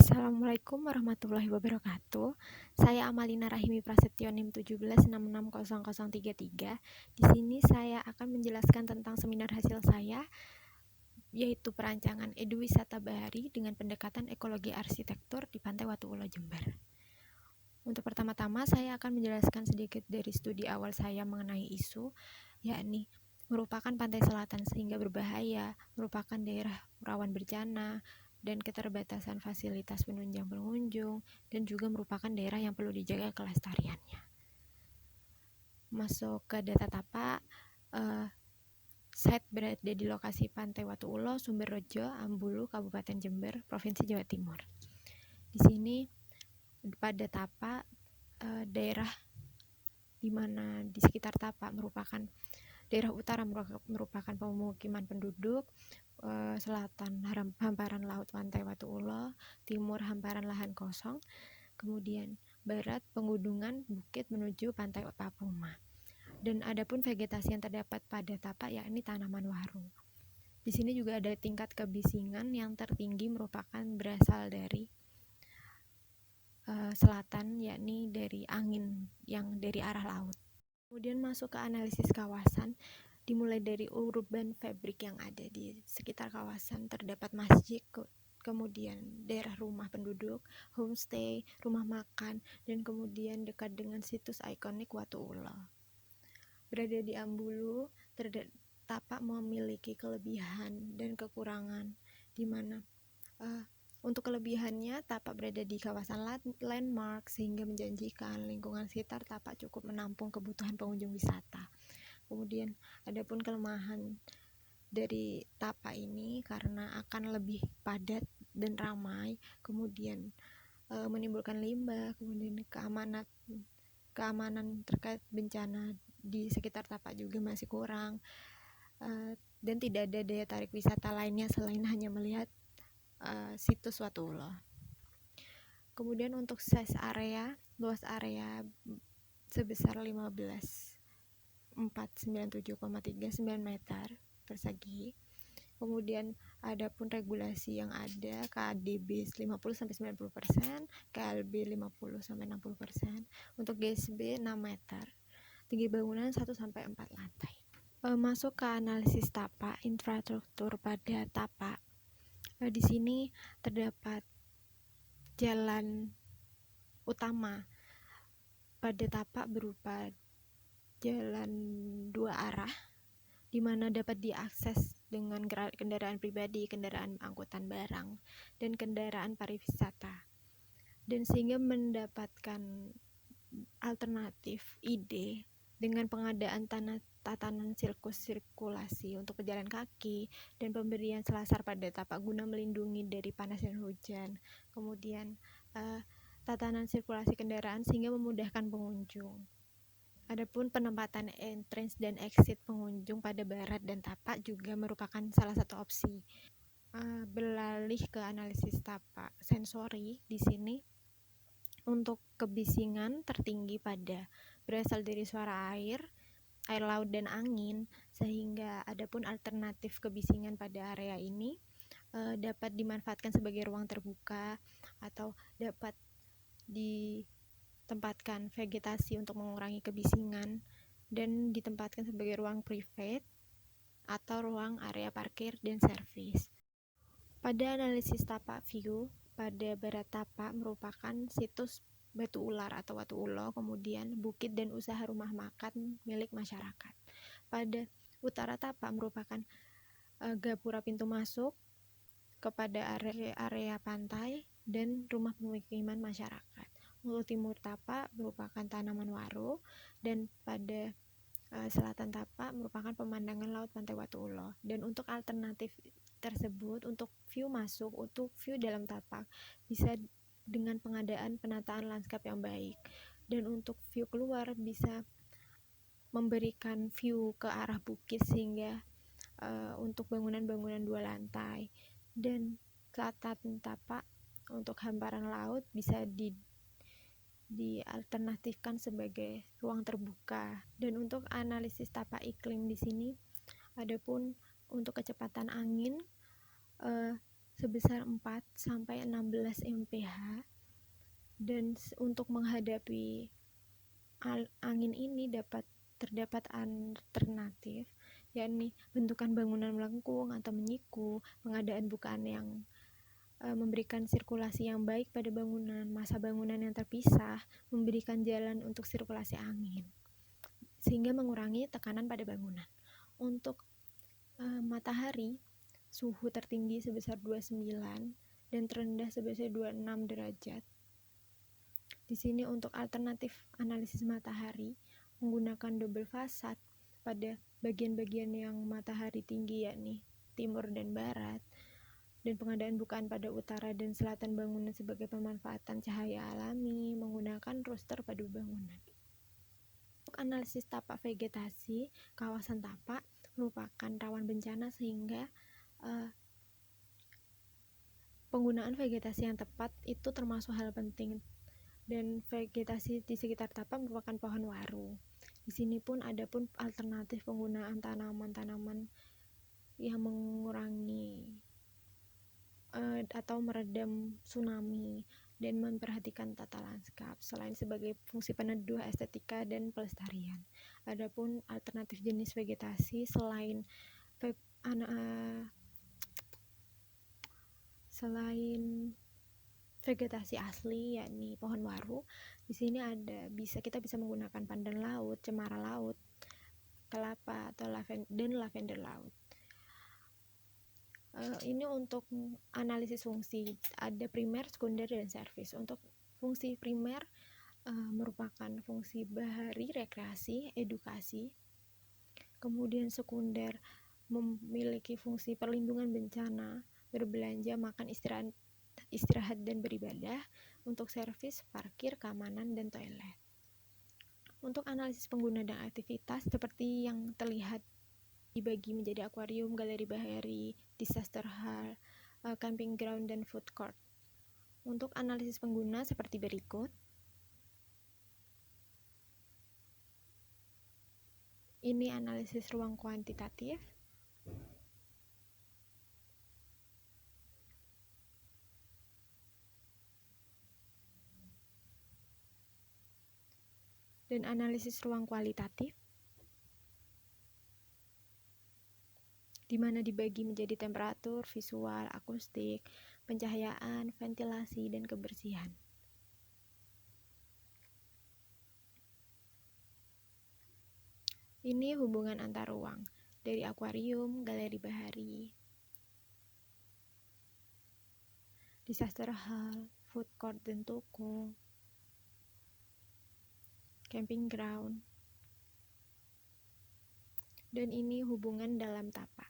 Assalamualaikum warahmatullahi wabarakatuh. Saya Amalina Rahimi Prasetyo NIM 17660033. Di sini saya akan menjelaskan tentang seminar hasil saya, yaitu perancangan eduwisata bahari dengan pendekatan ekologi arsitektur di Pantai Watu Ulo, Jember. Untuk pertama-tama saya akan menjelaskan sedikit dari studi awal saya mengenai isu, yakni merupakan pantai selatan sehingga berbahaya, merupakan daerah rawan bencana, dan keterbatasan fasilitas penunjang pengunjung, dan juga merupakan daerah yang perlu dijaga kelestariannya. Masuk ke data tapak, site berada di lokasi Pantai Watu Ulo, Sumberrejo, Ambulu, Kabupaten Jember, Provinsi Jawa Timur. Di sini pada tapak daerah di mana di sekitar tapak merupakan daerah utara merupakan pemukiman penduduk, selatan hamparan laut Pantai Watu Ulo, timur hamparan lahan kosong, kemudian barat pegunungan bukit menuju Pantai Papuma. Dan adapun vegetasi yang terdapat pada tapak yakni tanaman waru. Di sini juga ada tingkat kebisingan yang tertinggi merupakan berasal dari selatan, yakni dari angin yang dari arah laut. Kemudian masuk ke analisis kawasan, dimulai dari urban fabric yang ada di sekitar kawasan. Terdapat masjid, kemudian daerah rumah penduduk, homestay, rumah makan, dan kemudian dekat dengan situs ikonik Watu Ulo. Berada di Ambulu, tapak memiliki kelebihan dan kekurangan, di mana untuk kelebihannya, tapak berada di kawasan landmark sehingga menjanjikan. Lingkungan sekitar tapak cukup menampung kebutuhan pengunjung wisata. Kemudian adapun kelemahan dari tapak ini karena akan lebih padat dan ramai, kemudian menimbulkan limbah, kemudian keamanan terkait bencana di sekitar tapak juga masih kurang, dan tidak ada daya tarik wisata lainnya selain hanya melihat situs Watu Ulo. Kemudian untuk size area, luas area sebesar 15.497,39 meter persegi. Kemudian adapun regulasi yang ada KDB 50-90%, KLB 50-60%, untuk GSB 6 meter, tinggi bangunan 1-4 lantai. Masuk ke analisis tapak, infrastruktur pada tapak. Di sini terdapat jalan utama pada tapak berupa jalan dua arah, di mana dapat diakses dengan kendaraan pribadi, kendaraan angkutan barang, dan kendaraan pariwisata, dan sehingga mendapatkan alternatif ide dengan pengadaan tatanan sirkulasi untuk pejalan kaki dan pemberian selasar pada tapak guna melindungi dari panas dan hujan. Kemudian tatanan sirkulasi kendaraan sehingga memudahkan pengunjung. Adapun penempatan entrance dan exit pengunjung pada barat dan tapak juga merupakan salah satu opsi. Beralih ke analisis tapak sensori, di sini untuk kebisingan tertinggi pada berasal dari suara air laut dan angin, sehingga adapun alternatif kebisingan pada area ini dapat dimanfaatkan sebagai ruang terbuka atau dapat ditempatkan vegetasi untuk mengurangi kebisingan dan ditempatkan sebagai ruang private atau ruang area parkir dan servis. Pada analisis tapak view, pada barat tapak merupakan situs Batu Ular atau Watu Ulo, kemudian bukit dan usaha rumah makan milik masyarakat. Pada utara tapak merupakan gapura pintu masuk kepada area pantai dan rumah pemukiman masyarakat. Untuk timur tapak merupakan tanaman waru, dan pada selatan tapak merupakan pemandangan laut Pantai Watu Ulo. Dan untuk alternatif tersebut, untuk view masuk, untuk view dalam tapak bisa dengan pengadaan penataan lanskap yang baik, dan untuk view keluar bisa memberikan view ke arah bukit sehingga untuk bangunan-bangunan 2 lantai, dan selatan tapak untuk hamparan laut bisa dialternatifkan sebagai ruang terbuka. Dan untuk analisis tapak iklim di sini, adapun untuk kecepatan angin sebesar 4 sampai 16 mph, dan untuk menghadapi angin ini terdapat alternatif, yakni bentukan bangunan melengkung atau menyiku, pengadaan bukaan yang memberikan sirkulasi yang baik pada bangunan, masa bangunan yang terpisah, memberikan jalan untuk sirkulasi angin, sehingga mengurangi tekanan pada bangunan. Untuk matahari, suhu tertinggi sebesar 29 dan terendah sebesar 26 derajat. Di sini untuk alternatif analisis matahari menggunakan double fasad pada bagian-bagian yang matahari tinggi, yakni timur dan barat, dan pengadaan bukaan pada utara dan selatan bangunan sebagai pemanfaatan cahaya alami menggunakan roster pada bangunan. Untuk analisis tapak vegetasi, kawasan tapak merupakan rawan bencana sehingga penggunaan vegetasi yang tepat itu termasuk hal penting, dan vegetasi di sekitar tapak merupakan pohon waru. Di sini pun ada pun alternatif penggunaan tanaman-tanaman yang mengurangi atau meredam tsunami dan memperhatikan tata lanskap selain sebagai fungsi peneduh, estetika, dan pelestarian. Adapun alternatif jenis vegetasi selain vegetasi asli, yakni pohon waru, di sini kita bisa menggunakan pandan laut, cemara laut, kelapa atau lavender laut. Ini untuk analisis fungsi, ada primer, sekunder, dan servis. Untuk fungsi primer merupakan fungsi bahari, rekreasi, edukasi. Kemudian sekunder memiliki fungsi perlindungan bencana, berbelanja, makan, istirahat dan beribadah. Untuk servis, parkir, keamanan, dan toilet. Untuk analisis pengguna dan aktivitas seperti yang terlihat dibagi menjadi akuarium, galeri bahari, disaster hall, camping ground, dan food court. Untuk analisis pengguna seperti berikut. Ini analisis ruang kuantitatif. Dan analisis ruang kualitatif, di mana dibagi menjadi temperatur, visual, akustik, pencahayaan, ventilasi, dan kebersihan. Ini hubungan antar ruang dari akuarium, galeri bahari, disaster hall, food court dan toko, camping ground, dan ini hubungan dalam tapak.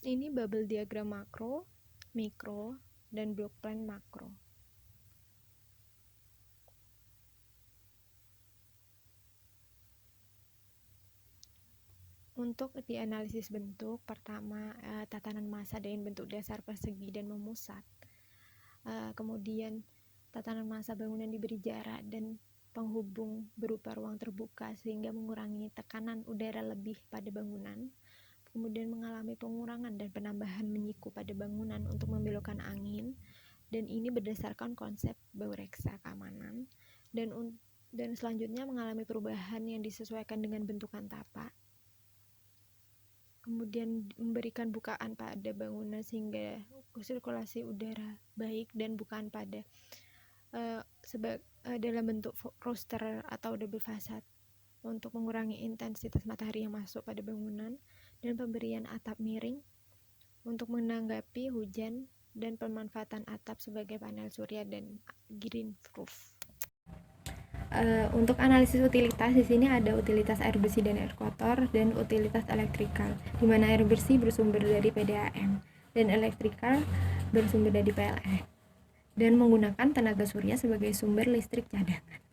Ini bubble diagram makro, mikro, dan block plan makro. Untuk dianalisis bentuk, pertama tatanan massa dengan bentuk dasar persegi dan memusat. Kemudian tatanan massa bangunan diberi jarak dan penghubung berupa ruang terbuka sehingga mengurangi tekanan udara lebih pada bangunan. Kemudian mengalami pengurangan dan penambahan menyiku pada bangunan untuk membelokkan angin, dan ini berdasarkan konsep baureksa keamanan, dan selanjutnya mengalami perubahan yang disesuaikan dengan bentukan tapak. Kemudian memberikan bukaan pada bangunan sehingga sirkulasi udara baik, dan bukaan pada dalam bentuk roster atau double fasad untuk mengurangi intensitas matahari yang masuk pada bangunan, dan pemberian atap miring untuk menanggapi hujan, dan pemanfaatan atap sebagai panel surya dan green roof. Untuk analisis utilitas, di sini ada utilitas air bersih dan air kotor, dan utilitas elektrikal, di mana air bersih bersumber dari PDAM dan elektrikal bersumber dari PLN, dan menggunakan tenaga surya sebagai sumber listrik cadangan.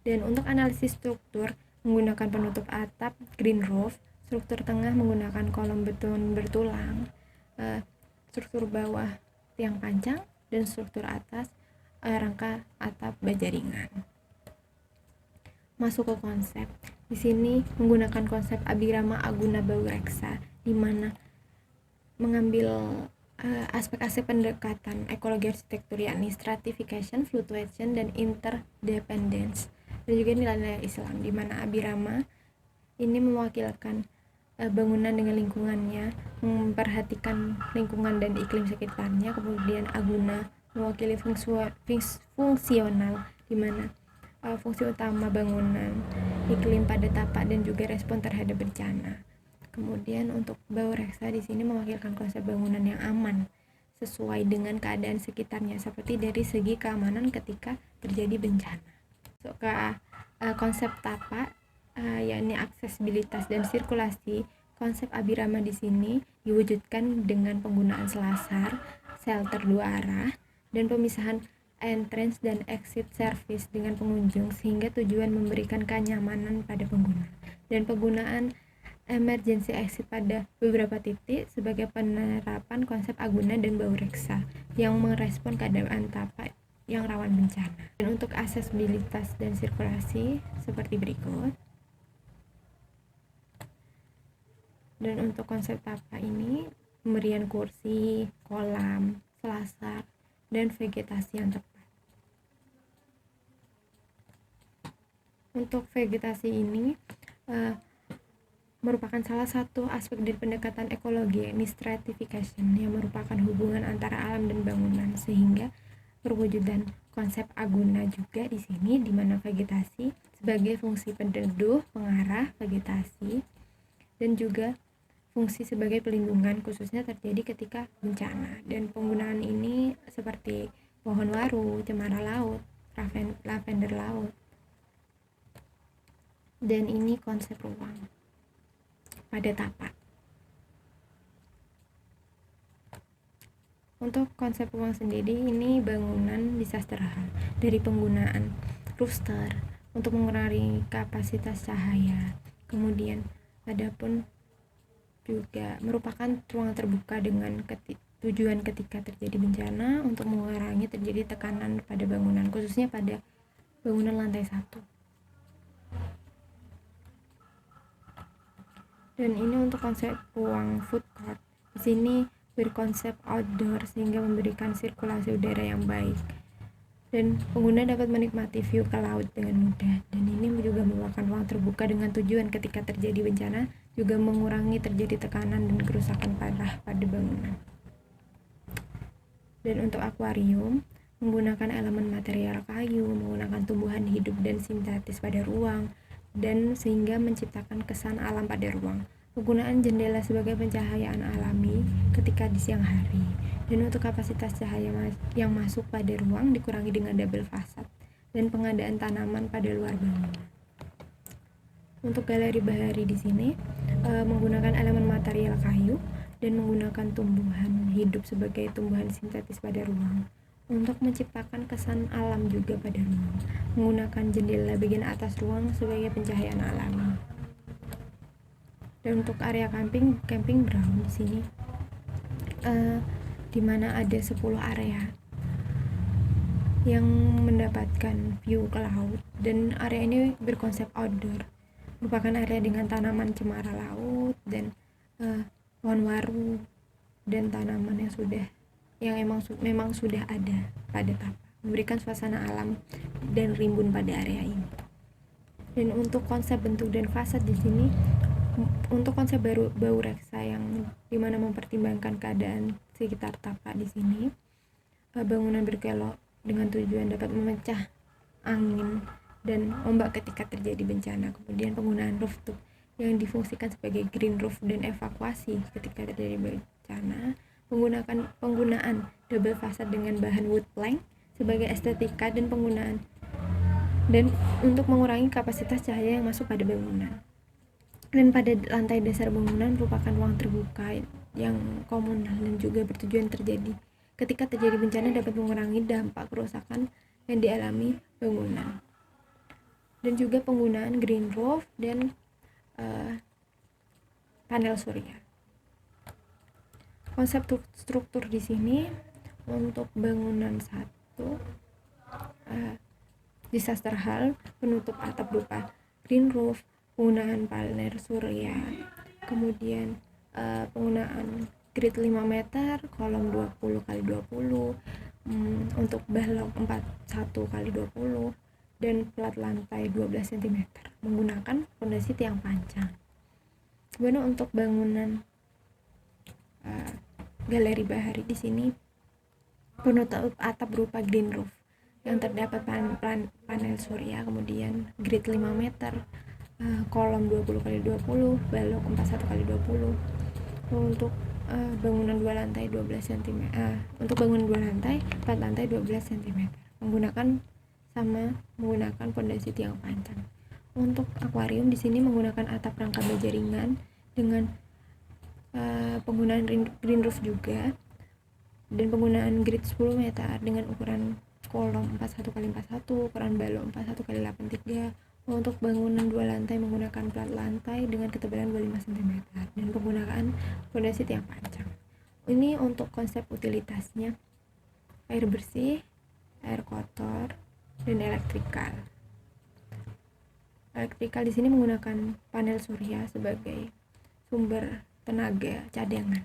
Dan untuk analisis struktur menggunakan penutup atap green roof, struktur tengah menggunakan kolom beton bertulang, struktur bawah tiang panjang, dan struktur atas rangka atap baja ringan. Masuk ke konsep. di sini menggunakan konsep Abhirama Aguna Baureksa, di mana mengambil aspek-aspek pendekatan ekologi arsitektur, yakni stratification, fluctuation, dan interdependence, dan juga nilai-nilai Islam, di mana Abhirama ini mewakilkan bangunan dengan lingkungannya, memperhatikan lingkungan dan iklim sekitarnya. Kemudian Aguna mewakili fungsional, di mana fungsi utama bangunan, iklim pada tapak, dan juga respon terhadap bencana. Kemudian untuk Baureksa di sini mewakilkan konsep bangunan yang aman sesuai dengan keadaan sekitarnya, seperti dari segi keamanan ketika terjadi bencana. So, konsep tapak, yakni aksesibilitas dan sirkulasi. Konsep Abhirama di sini diwujudkan dengan penggunaan selasar, shelter dua arah, dan pemisahan entrance dan exit service dengan pengunjung, sehingga tujuan memberikan kenyamanan pada pengguna, dan penggunaan emergency exit pada beberapa titik sebagai penerapan konsep Aguna dan Baureksa yang merespon keadaan tapak yang rawan bencana. Dan untuk aksesibilitas dan sirkulasi seperti berikut. Dan untuk konsep tapak ini, pemberian kursi, kolam, selasar, dan vegetasi yang tepat. Untuk vegetasi ini merupakan salah satu aspek dari pendekatan ekologi, yakni stratification, yang merupakan hubungan antara alam dan bangunan, sehingga perwujudan konsep Aguna juga di sini, di mana vegetasi sebagai fungsi peneduh, pengarah vegetasi, dan juga fungsi sebagai pelindungan, khususnya terjadi ketika bencana. Dan penggunaan ini seperti pohon waru, cemara laut, lavender laut. Dan ini konsep ruang pada tapak. Untuk konsep ruang sendiri, ini bangunan disasterhal dari penggunaan rooster untuk mengurangi kapasitas cahaya. Kemudian adapun juga merupakan ruang terbuka dengan tujuan ketika terjadi bencana untuk mengurangi terjadi tekanan pada bangunan, khususnya pada bangunan lantai 1. Dan ini untuk konsep ruang food court. Di sini berkonsep outdoor sehingga memberikan sirkulasi udara yang baik. Dan pengguna dapat menikmati view ke laut dengan mudah. Dan ini juga merupakan ruang terbuka dengan tujuan ketika terjadi bencana juga mengurangi terjadi tekanan dan kerusakan parah pada bangunan. Dan untuk akuarium, menggunakan elemen material kayu, menggunakan tumbuhan hidup dan sintetis pada ruang, dan sehingga menciptakan kesan alam pada ruang. Penggunaan jendela sebagai pencahayaan alami ketika di siang hari. Dan untuk kapasitas cahaya yang masuk pada ruang dikurangi dengan double fasad, dan pengadaan tanaman pada luar bangunan. Untuk galeri bahari di sini menggunakan elemen material kayu dan menggunakan tumbuhan hidup sebagai tumbuhan sintetis pada ruang. Untuk menciptakan kesan alam juga pada ruang, menggunakan jendela bagian atas ruang sebagai pencahayaan alami. Dan untuk area camping ground di sini, di mana ada 10 area yang mendapatkan view ke laut, dan area ini berkonsep outdoor, merupakan area dengan tanaman cemara laut dan pohon waru dan tanaman yang memang sudah ada pada tapak, memberikan suasana alam dan rimbun pada area ini. Dan untuk konsep bentuk dan fasad di sini, untuk konsep Baureksa yang dimana mempertimbangkan keadaan sekitar tapak di sini, bangunan berkelok dengan tujuan dapat memecah angin dan ombak ketika terjadi bencana. Kemudian penggunaan rooftop yang difungsikan sebagai green roof dan evakuasi ketika terjadi bencana. Penggunaan double fasad dengan bahan wood plank sebagai estetika dan penggunaan dan untuk mengurangi kapasitas cahaya yang masuk pada bangunan. Dan pada lantai dasar bangunan merupakan ruang terbuka yang komunal dan juga bertujuan ketika terjadi bencana dapat mengurangi dampak kerusakan yang dialami bangunan. Dan juga penggunaan green roof dan panel surya. Konsep struktur di sini untuk bangunan 1 disaster hal penutup atap berupa green roof, penggunaan panel surya, kemudian penggunaan grid 5 meter, kolom 20 kali 20, untuk balok 41 kali 20, dan plat lantai 12 cm menggunakan fondasi tiang panjang. Kemudian untuk bangunan galeri bahari di sini penutup atap berupa green roof yang terdapat panel surya, kemudian grid 5 meter, kolom 20 kali 20, balok 41 kali 20. Untuk bangunan 2 lantai 12 cm. Untuk bangunan 2 lantai, 4 lantai 12 cm. Menggunakan fondasi tiang panjang. Untuk akuarium di sini menggunakan atap rangka baja ringan dengan penggunaan green roof juga, dan penggunaan grid 10 meter dengan ukuran kolom 41 kali 41, ukuran balok 41 kali 83. Untuk bangunan 2 lantai menggunakan plat lantai dengan ketebalan 25 cm dan penggunaan fondasi tiang panjang. Ini untuk konsep utilitasnya: air bersih, air kotor, dan elektrikal. Elektrikal di sini menggunakan panel surya sebagai sumber tenaga cadangan.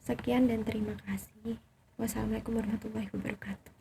Sekian dan terima kasih. Wassalamualaikum warahmatullahi wabarakatuh.